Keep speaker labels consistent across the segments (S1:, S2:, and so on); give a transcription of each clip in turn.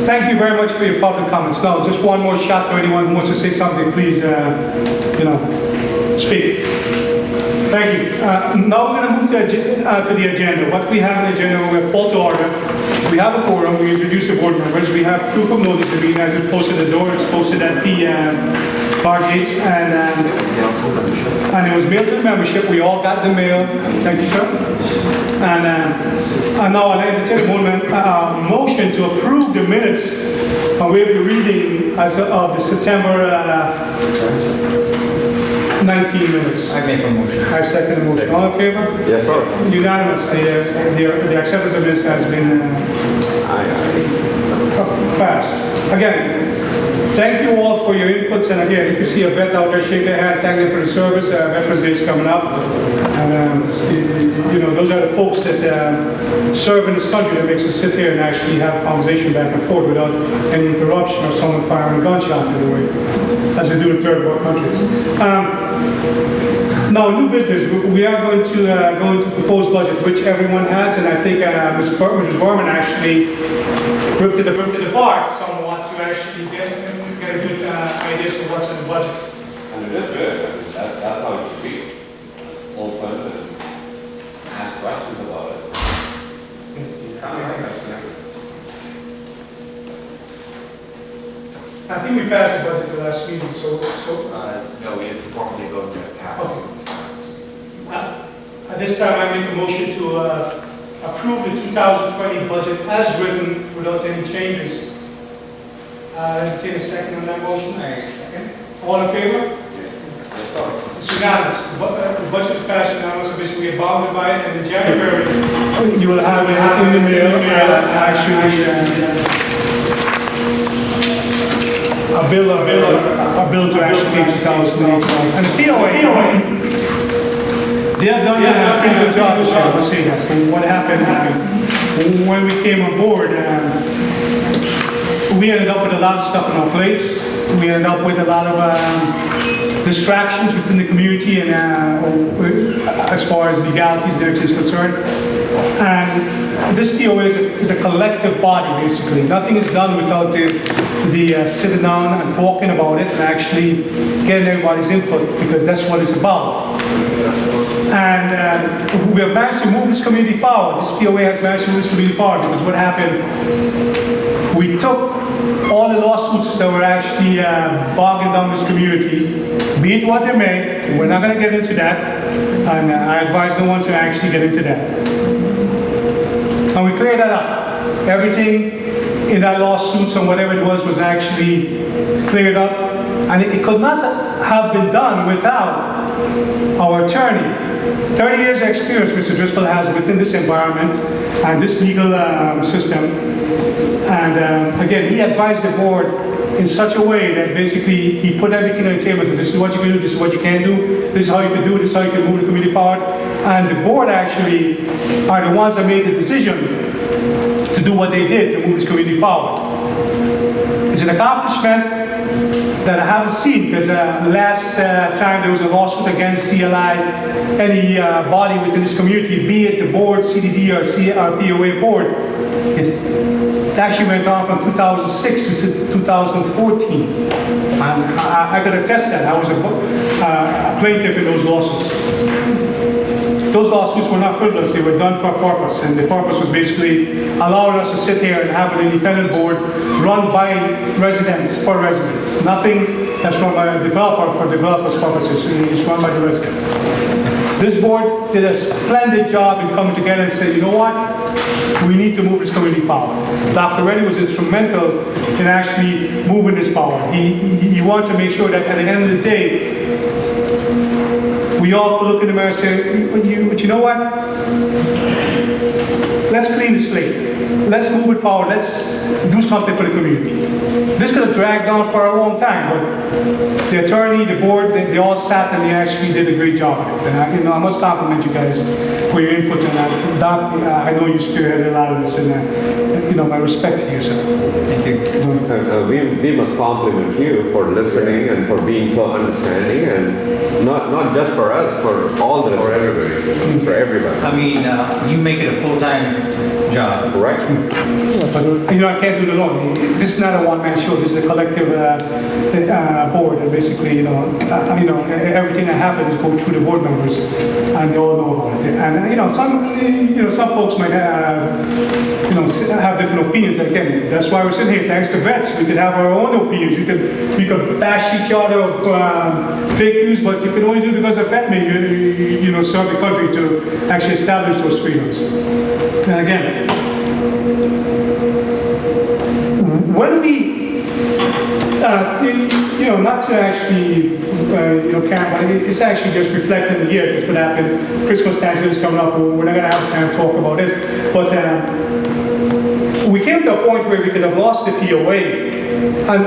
S1: Thank you very much for your public comments. Now, just one more shot to anyone who wants to say something, please, speak. Thank you. Now we're going to move to the agenda. What we have on the agenda, we have call to order. We have a quorum. We introduce the board members. We have proof of notice. The meeting has been posted at the door. It's posted at the bar gates, and it was mailed to the membership. We all got the mail. Thank you, sir. And now I'll entertain a motion to approve the minutes. We will be reading as of the September 19 minutes.
S2: I make a motion.
S1: I second the motion. All in favor?
S3: Yes, sir.
S1: Unanimous. The acceptance of this has been passed. Again, thank you all for your inputs. And again, if you see a vet out there, shake their hand, thank them for the service. Veterans Day is coming up. And, those are the folks that serve in this country that makes us sit here and actually have a conversation back and forth without any interruption or someone firing a gunshot in the way, as they do in third world countries. Now, new business. We are going to go into proposed budget, which everyone has, and I think Ms. Berman actually ripped it apart somewhat to actually get a good idea of what's in the budget.
S3: And it is good. That's how it should be. Open and ask questions about it.
S1: I think we passed the budget the last meeting, so
S4: No, we had to formally vote to pass.
S1: at this time I make a motion to approve the 2020 budget as written without any changes. Entertain a second on that motion.
S2: I second.
S1: All in favor? It's unanimous. The budget is passed unanimous, obviously we are bounded by it, and in January you will have it in the mail, a bill to actually pay 2008. And the POA, they have done a pretty good job this year, let's say that. So what happened when we came on board, we ended up with a lot of stuff on our plates. We ended up with a lot of distractions within the community, and as far as legalities and everything is concerned. And this POA is a collective body, basically. Nothing is done without the sitting down and talking about it and actually getting everybody's input, because that's what it's about. And we have managed to move this community forward. This POA has managed to move this community forward, because what happened, we took all the lawsuits that were actually bogging down this community, be it what they may. We're not going to get into that, and I advise no one to actually get into that. And we cleared that up. Everything in that lawsuits and whatever it was actually cleared up, and it could not have been done without our attorney. 30 years of experience Mr. Driscoll has within this environment and this legal system. And again, he advised the board in such a way that basically he put everything on the table. So this is what you can do, this is what you can't do, this is how you can do it, this is how you can move the community forward. And the board actually are the ones that made the decision to do what they did to move this community forward. It's an accomplishment that I haven't seen, because last time there was a lawsuit against CLI, any body within this community, be it the board, CDD, or POA board, it actually went on from 2006 to 2014. And I could attest that. I was a plaintiff in those lawsuits. Those lawsuits were not frivolous, they were done for a purpose, and the purpose was basically allowing us to sit here and have an independent board run by residents, for residents. Nothing that's run by a developer for developers' purposes, it's run by the residents. This board did a splendid job in coming together and said, you know what? We need to move this community forward. Dr. Reddy was instrumental in actually moving this forward. He wanted to make sure that at the end of the day, we all look in the mirror and say, but you know what? Let's clean the slate. Let's move it forward. Let's do something for the community. This could have dragged on for a long time, but the attorney, the board, they all sat and they actually did a great job of it. And I must compliment you guys for your input on that. Doc, I know you spearheaded a lot of this, and my respect to you, sir.
S2: Thank you.
S3: We must compliment you for listening and for being so understanding, and not just for us, for all the
S4: For everybody.
S3: For everybody.
S2: I mean, you make it a full-time job.
S3: Right.
S2: correct?
S1: But, I can't do it alone. This is not a one-man show. This is a collective board. And basically, everything that happens goes through the board members, and they all know about it. And some folks might have different opinions. And again, that's why we're sitting here. Thanks to vets, we could have our own opinions. We could bash each other of fake news, but you can only do it because of vet men. Serve the country to actually establish those freedoms. And again, when we, not to actually, count, but it's actually just reflecting the year, because what happened, Christmas Thanksgiving is coming up, we're not going to have time to talk about this, but we came to a point where we could have lost the POA, and,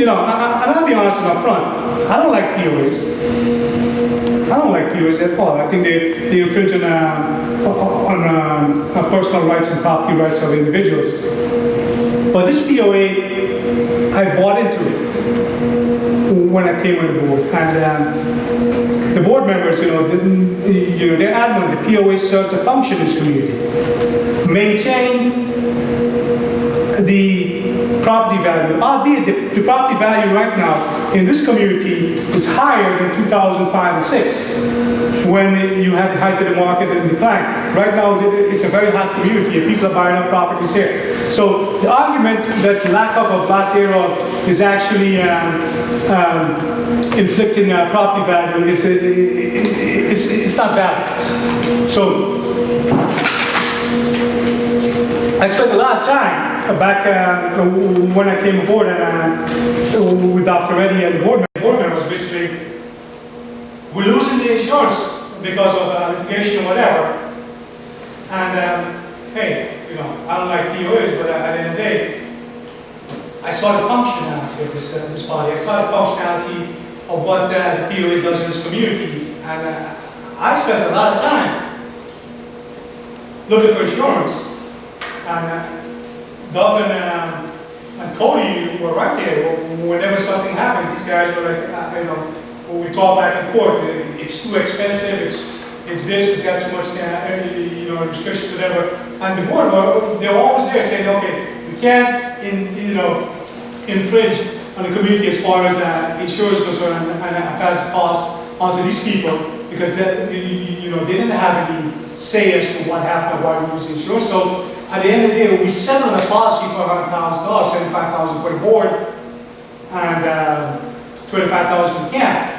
S1: I'll be honest up front, I don't like POAs. I don't like POAs at all. I think they infringe on personal rights and property rights of individuals. But this POA, I bought into it when I came on the board. And the board members, they're adamant the POA serves a function in this community. Maintain the property value, albeit the property value right now in this community is higher than 2005 and 6, when you had the height of the market and decline. Right now, it's a very hot community, and people are buying up properties here. So the argument that lack of a lot thereof is actually inflicting property value it's not valid. So I spent a lot of time back when I came aboard and with Dr. Reddy and the board members, basically, we're losing the insurance because of litigation or whatever. And hey, I don't like POAs, but at the end of the day, I saw the functionality of this body. I saw the functionality of what the POA does in this community. And I spent a lot of time looking for insurance. And Doug and Cory were right there. Whenever something happened, these guys were like, when we talk back and forth, it's too expensive, it's this, it's got too much, restrictions, whatever. And the board, they're always there saying, okay, we can't, infringe on the community as far as insurance is concerned and pass the cost onto these people, because they didn't have any say as to what happened, why we lose insurance. So at the end of the day, we settled on a policy for $100,000, $75,000 for the board, and $25,000 for the camp.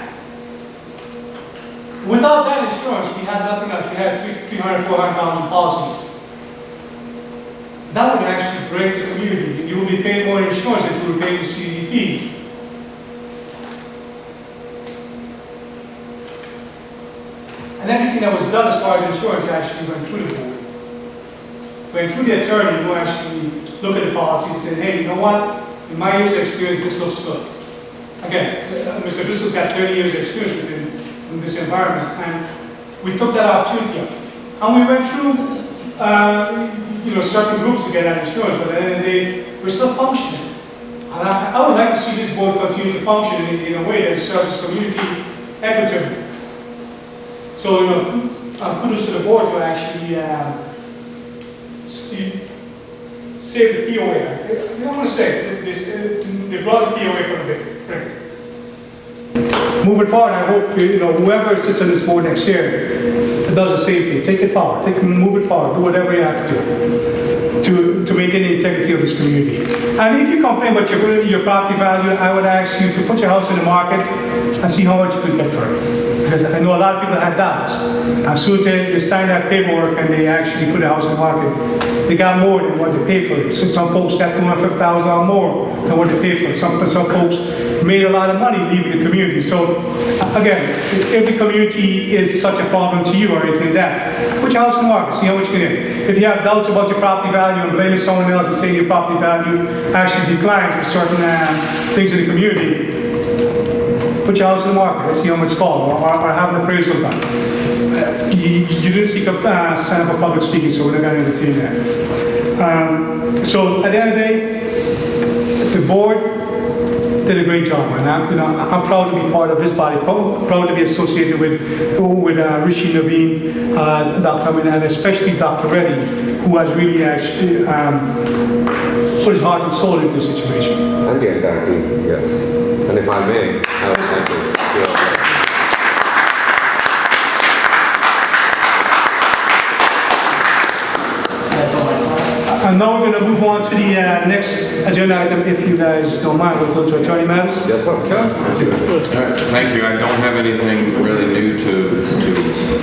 S1: Without that insurance, we had nothing else. We had 300,000, 400,000 policies. That would actually break the community. You will be paying more insurance if you were paying the CD fee. And everything that was done as far as insurance actually went through the board. Went through the attorney who actually looked at the policy and said, hey, you know what? In my years of experience, this looks good. Again, Mr. Driscoll's got 30 years of experience within this environment, and we took that opportunity up. And we went through, certain groups to get that insurance, but at the end of the day, we're still functioning. And I would like to see this board continue to function in a way that serves this community equitably. So, kudos to the board to actually save the POA. I don't want to say they brought the POA from the brink. Moving forward, I hope whoever sits on this board next year does the same thing. Take it forward. Move it forward. Do whatever you have to do to maintain the integrity of this community. And if you complain about your property value, I would ask you to put your house in the market and see how much you could get for it. Because I know a lot of people had doubts. As soon as they signed that paperwork and they actually put the house in the market, they got more than what they paid for it. So some folks got $250,000 more than what they paid for it. Some folks made a lot of money leaving the community. So again, if the community is such a problem to you or anything like that, put your house in the market, see how much you can get. If you have doubts about your property value and blaming someone else and saying your property value actually declines for certain things in the community, put your house in the market and see how much it's called, or have an appraisal done. You didn't seek a sign up for public speaking, so we're not going to entertain that. So at the end of the day, the board did a great job, and I'm proud to be part of his body, proud to be associated with Rishi Naveen, Dr. Amin, and especially Dr. Reddy, who has really actually put his heart and soul into the situation.
S2: And the entire team, yes. And if I may, I would like to
S1: And now we're going to move on to the next agenda item, if you guys don't mind. We'll go to attorney matters.
S2: Yes, sir.
S5: Thank you. I don't have anything really new to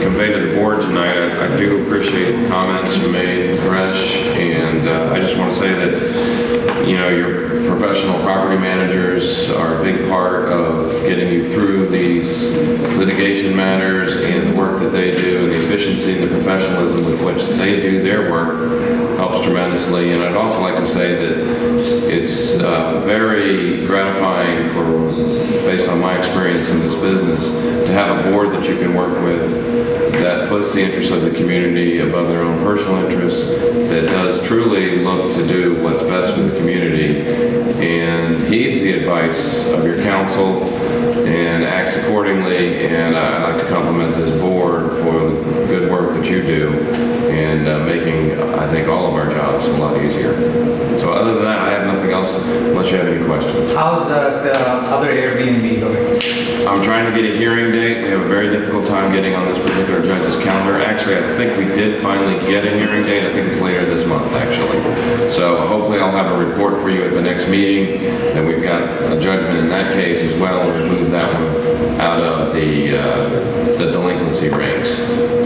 S5: convey to the board tonight. I do appreciate the comments you made, Resh, and I just want to say that, you know, your professional property managers are a big part of getting you through these litigation matters, and the work that they do and the efficiency and the professionalism with which they do their work helps tremendously. And I'd also like to say that it's very gratifying based on my experience in this business, to have a board that you can work with that puts the interests of the community above their own personal interests, that does truly look to do what's best for the community and heeds the advice of your counsel and acts accordingly. And I'd like to compliment this board for the good work that you do and making, I think, all of our jobs a lot easier. So other than that, I have nothing else unless you have any questions.
S6: How's the other Airbnb going?
S5: I'm trying to get a hearing date. We have a very difficult time getting on this particular judge's calendar. Actually, I think we did finally get a hearing date. I think it's later this month, actually. So hopefully I'll have a report for you at the next meeting, and we've got a judgment in that case as well, and we've moved that one out of the delinquency ranks.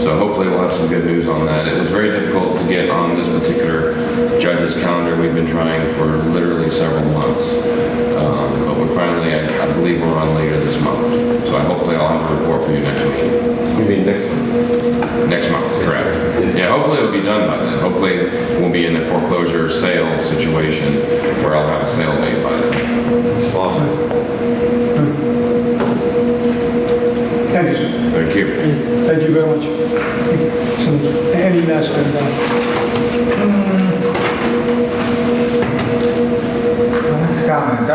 S5: So hopefully we'll have some good news on that. It was very difficult to get on this particular judge's calendar. We've been trying for literally several months. But we're finally, I believe we're on later this month. So hopefully I'll have a report for you next meeting.
S2: You mean next one?
S5: Next month, correct. Yeah, hopefully it'll be done by then. Hopefully we'll be in the foreclosure sale situation where I'll have a sale date by then.
S2: Awesome.
S1: Thank you, sir.
S5: Thank you.
S1: Thank you very much. Thank you. So, any last
S6: Last comment.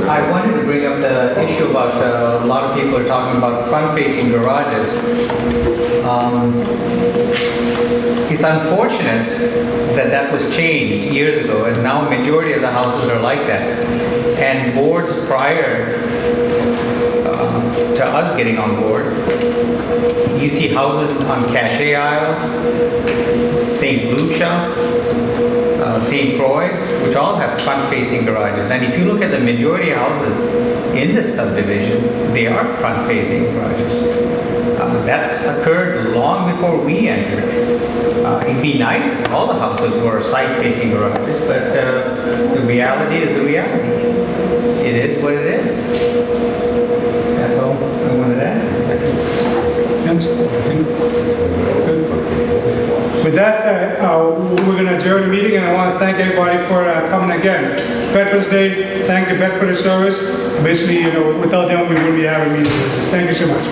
S6: I wanted to bring up the issue about a lot of people are talking about front-facing garages. It's unfortunate that that was changed years ago, and now majority of the houses are like that. And boards prior to us getting on board, you see houses on Cachet Isle, St. Lucia, St. Croix, which all have front-facing garages. And if you look at the majority of houses in this subdivision, they are front-facing garages. That occurred long before we entered. It'd be nice if all the houses were side-facing garages, but the reality is the reality. It is what it is. That's all I wanted to add.
S1: With that, we're going to adjourn the meeting, and I want to thank everybody for coming again. Veterans Day, thank the vet for the service. Basically, without them, we wouldn't be having meetings like this. Thank you so much.